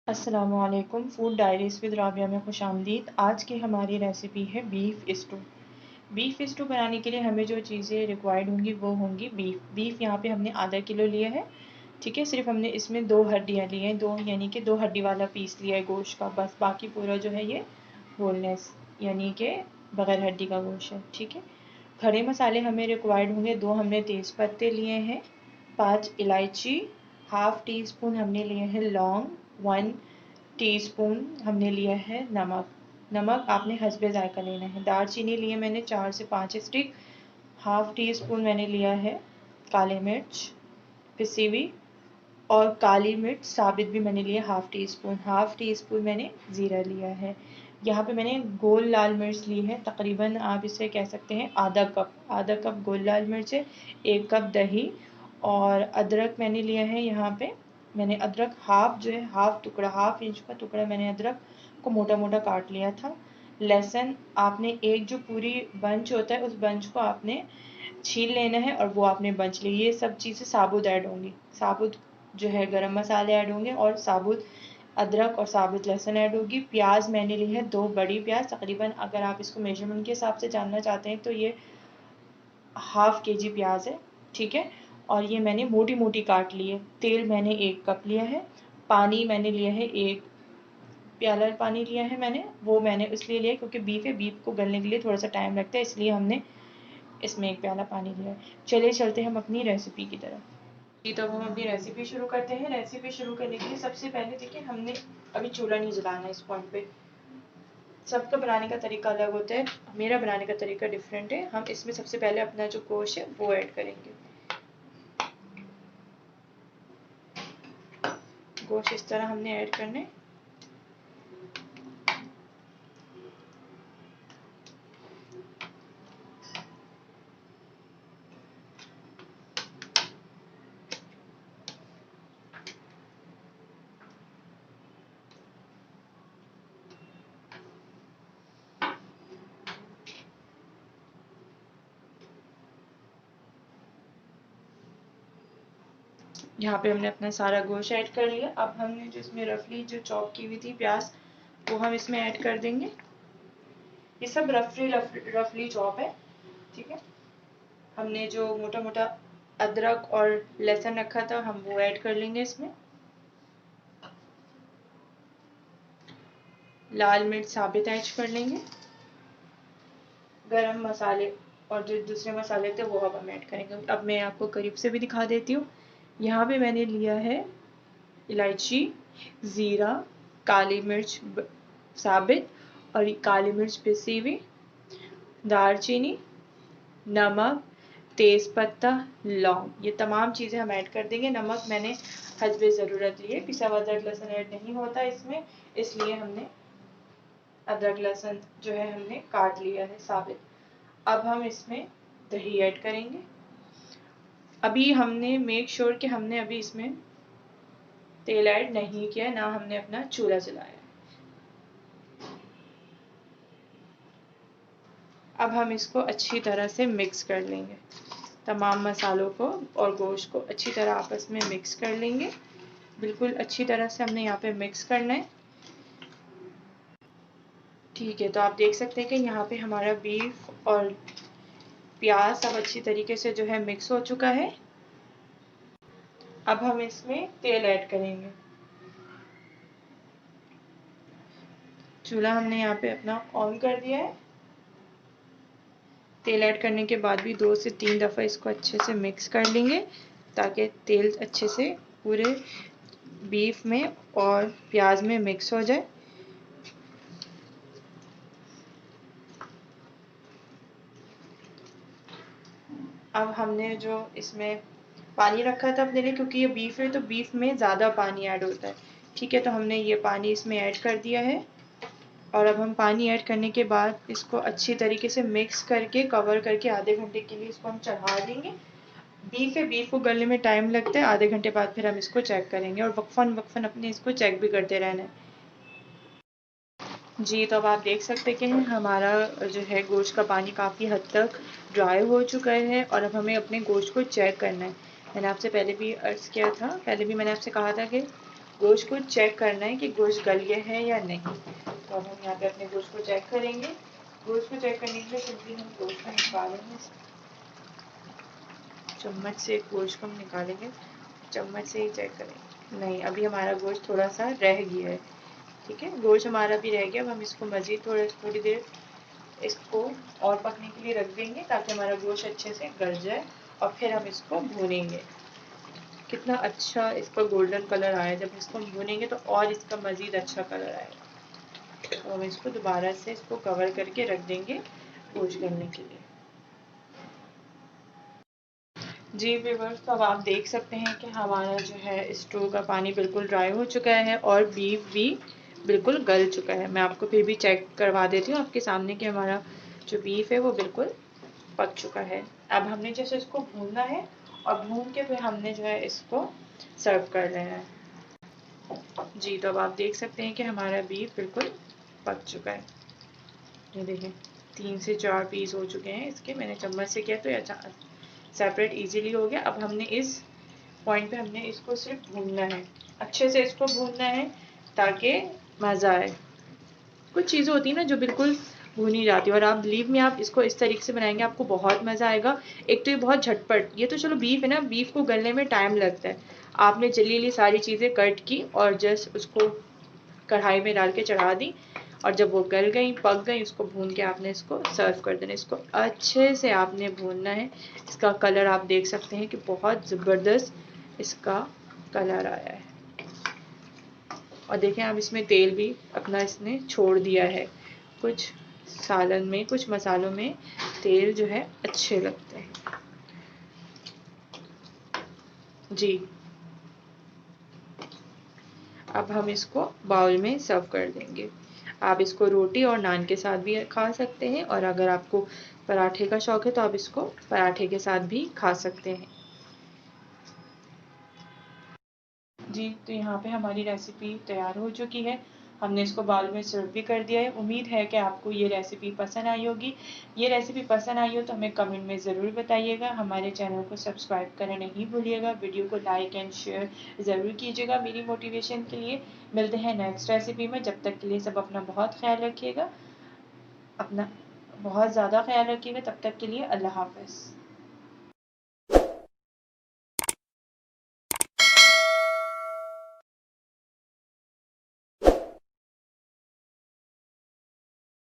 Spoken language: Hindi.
अस्सलाम वालेकुम। फूड डायरीज़ विद राबिया में खुश आमदीद। आज की हमारी रेसिपी है बीफ स्टू। बीफ स्टू बनाने के लिए हमें जो चीज़ें रिक्वायर्ड होंगी वो होंगी बीफ यहाँ पे हमने आधा किलो लिया है। ठीक है, सिर्फ हमने इसमें 2 हड्डियाँ ली हैं, 2 यानी कि 2 हड्डी वाला पीस लिया है गोश्त का, बस बाकी पूरा जो है ये बोनलेस यानी कि बग़ैर हड्डी का गोश्त है। ठीक है, खड़े मसाले हमें रिक्वायर्ड होंगे, 2 हमने तेज़ पत्ते लिए हैं, 5 इलायची, हाफ़ टी स्पून हमने लिए हैं लौंग, 1 टीस्पून हमने लिया है नमक। नमक आपने हस्बे ज़ायका लेना है। दालचीनी लिए मैंने 4 से 5 स्टिक, हाफ़ टी स्पून मैंने लिया है काली मिर्च पिसी हुई, और काली मिर्च साबित भी मैंने लिया हाफ़ टी स्पून मैंने ज़ीरा लिया है। यहाँ पे मैंने गोल लाल मिर्च ली है, तकरीबन आप इसे कह सकते हैं आधा कप गोल लाल मिर्च है, 1 कप दही, और अदरक मैंने लिया है। यहाँ पे मैंने अदरक हाफ इंच का टुकड़ा मैंने अदरक को मोटा मोटा काट लिया था। लहसुन आपने एक जो पूरी बंच होता है उस बंच को आपने छील लेना है और वो आपने बंच ली। ये सब चीज़ें साबुत ऐड होंगी, साबुत जो है गरम मसाले ऐड होंगे, और साबुत अदरक और साबुत लहसुन ऐड होगी। प्याज मैंने ली है 2 बड़ी प्याज, तकरीबन अगर आप इसको मेजरमेंट के हिसाब से जानना चाहते हैं तो ये हाफ़ केजी प्याज है। ठीक है, और ये मैंने मोटी मोटी काट ली है। तेल मैंने 1 कप लिया है। पानी मैंने लिया है 1 प्याला पानी लिया है मैंने, वो मैंने इसलिए लिया क्योंकि बीफ को गलने के लिए थोड़ा सा टाइम लगता है, इसलिए हमने इसमें 1 प्याला पानी लिया है। चलिए चलते हैं हम अपनी रेसिपी की तरफ। जी, तो हम अपनी रेसिपी शुरू करते हैं। रेसिपी शुरू करने के लिए सबसे पहले देखिए, हमने अभी चूल्हा नहीं जलाना इस पॉइंट पे। सबका बनाने का तरीका अलग होता है, मेरा बनाने का तरीका डिफरेंट है। हम इसमें सबसे पहले अपना जो गोश्त है वो ऐड करेंगे। गोश्त इस तरह हमने ऐड करना है। यहाँ पे हमने अपना सारा गोश्त ऐड कर लिया। अब हमने जो इसमें रफली जो चॉप की हुई थी प्याज, वो हम इसमें ऐड कर देंगे। ये सब रफली चॉप है। ठीक है, हमने जो मोटा मोटा अदरक और लहसुन रखा था हम वो ऐड कर लेंगे इसमें। लाल मिर्च साबित ऐड कर लेंगे। गरम मसाले और जो दूसरे मसाले थे वो अब हम ऐड करेंगे। अब मैं आपको करीब से भी दिखा देती हूँ। यहाँ पे मैंने लिया है इलायची, ज़ीरा, काली मिर्च साबित और काली मिर्च पिसी हुई, दालचीनी, नमक, तेज़पत्ता, लौंग, ये तमाम चीज़ें हम ऐड कर देंगे। नमक मैंने हस्बे ज़रूरत लिए, पिसा हुआ अदरक लहसुन ऐड नहीं होता इसमें, इसलिए हमने अदरक लहसुन जो है हमने काट लिया है साबित। अब हम इसमें दही ऐड करेंगे। अभी हमने मेक श्योर कि हमने अभी इसमें तेल ऐड नहीं किया, ना हमने अपना चूल्हा जलाया। अब हम इसको अच्छी तरह से मिक्स कर लेंगे, तमाम मसालों को और गोश्त को अच्छी तरह आपस में मिक्स कर लेंगे। बिल्कुल अच्छी तरह से हमने यहाँ पे मिक्स करना है। ठीक है, तो आप देख सकते हैं कि यहाँ पे हमारा बीफ और प्याज सब अच्छी तरीके से जो है मिक्स हो चुका है। अब हम इसमें तेल ऐड करेंगे। चूल्हा हमने यहाँ पे अपना ऑन कर दिया है। तेल ऐड करने के बाद भी 2 से 3 दफ़ा इसको अच्छे से मिक्स कर लेंगे ताकि तेल अच्छे से पूरे बीफ में और प्याज में मिक्स हो जाए। अब हमने जो इसमें पानी रखा था अपने लिए, क्योंकि ये बीफ है तो बीफ में ज़्यादा पानी ऐड होता है। ठीक है, तो हमने ये पानी इसमें ऐड कर दिया है, और अब हम पानी ऐड करने के बाद इसको अच्छी तरीके से मिक्स करके कवर करके आधे घंटे के लिए इसको हम चढ़ा देंगे। बीफ है, बीफ को गलने में टाइम लगता है, आधे घंटे बाद फिर हम इसको चेक करेंगे, और वक्फन अपने इसको चेक भी करते रहना है। जी, तो अब आप देख सकते हैं कि हमारा जो है गोश्त का पानी काफ़ी हद तक ड्राई हो चुका है, और अब हमें अपने गोश्त को चेक करना है। मैंने आपसे पहले भी अर्ज़ किया था, पहले भी मैंने आपसे कहा था कि गोश्त को चेक करना है कि गोश्त गल गया है या नहीं। तो अब हम यहाँ पे अपने गोश्त को चेक करेंगे। गोश्त को चेक करने के लिए सिंपली हम गोश्त को निकालेंगे, चम्मच से गोश्त को हम निकालेंगे, चम्मच से ही चेक करेंगे। नहीं, अभी हमारा गोश्त थोड़ा सा रह गया है। ठीक है, गोश्त हमारा भी रह गया। अब हम इसको मज़ीद थोड़ी देर इसको और पकने के लिए रख देंगे ताकि हमारा गोश्त अच्छे से गल जाए, और फिर हम इसको भूनेंगे। कितना अच्छा इसका गोल्डन कलर आया, जब इसको हम भूनेंगे तो और इसका मज़ीद अच्छा कलर आएगा। तो हम इसको दोबारा से इसको कवर करके रख देंगे गोश्त गलने के लिए। जी व्यूअर्स, तो अब आप देख सकते हैं कि हमारा जो है स्टू का पानी बिल्कुल ड्राई हो चुका है और बीफ भी बिल्कुल गल चुका है। मैं आपको फिर भी चेक करवा देती हूँ आपके सामने कि हमारा जो बीफ है वो बिल्कुल पक चुका है। अब हमने जैसे इसको भूनना है और भून के फिर हमने जो है इसको सर्व कर लेना है। जी, तो अब आप देख सकते हैं कि हमारा बीफ बिल्कुल पक चुका है। ये देखें, 3 से 4 पीस हो चुके हैं इसके। मैंने चम्मच से किया तो ये सेपरेट इजीली हो गया। अब हमने इस पॉइंट पे हमने इसको सिर्फ भूनना है, अच्छे से इसको भूनना है ताकि मज़ा आए। कुछ चीज़ें होती हैं ना जो बिल्कुल भूनी जाती है, और आप बिलीव में आप इसको इस तरीके से बनाएंगे आपको बहुत मज़ा आएगा। एक तो ये बहुत झटपट, ये तो चलो बीफ है ना, बीफ को गलने में टाइम लगता है। आपने जल्दी सारी चीज़ें कट की और जस्ट उसको कढ़ाई में डाल के चढ़ा दी, और जब वो गल गई पक गई उसको भून के आपने इसको सर्व कर देना। इसको अच्छे से आपने भूनना है। इसका कलर आप देख सकते हैं कि बहुत ज़बरदस्त इसका कलर आया है, और देखें अब इसमें तेल भी अपना इसने छोड़ दिया है। कुछ सालन में, कुछ मसालों में तेल जो है अच्छे लगते हैं। जी, अब हम इसको बाउल में सर्व कर देंगे। आप इसको रोटी और नान के साथ भी खा सकते हैं, और अगर आपको पराठे का शौक है तो आप इसको पराठे के साथ भी खा सकते हैं। जी, तो यहाँ पे हमारी रेसिपी तैयार हो चुकी है। हमने इसको बाउल में सर्व भी कर दिया है। उम्मीद है कि आपको ये रेसिपी पसंद आई होगी। ये रेसिपी पसंद आई हो तो हमें कमेंट में ज़रूर बताइएगा। हमारे चैनल को सब्सक्राइब करना नहीं भूलिएगा। वीडियो को लाइक एंड शेयर ज़रूर कीजिएगा मेरी मोटिवेशन के लिए। मिलते हैं नेक्स्ट रेसिपी में। जब तक के लिए सब अपना बहुत ख्याल रखिएगा, अपना बहुत ज़्यादा ख्याल रखिएगा। तब तक के लिए अल्लाह हाफ़िज़।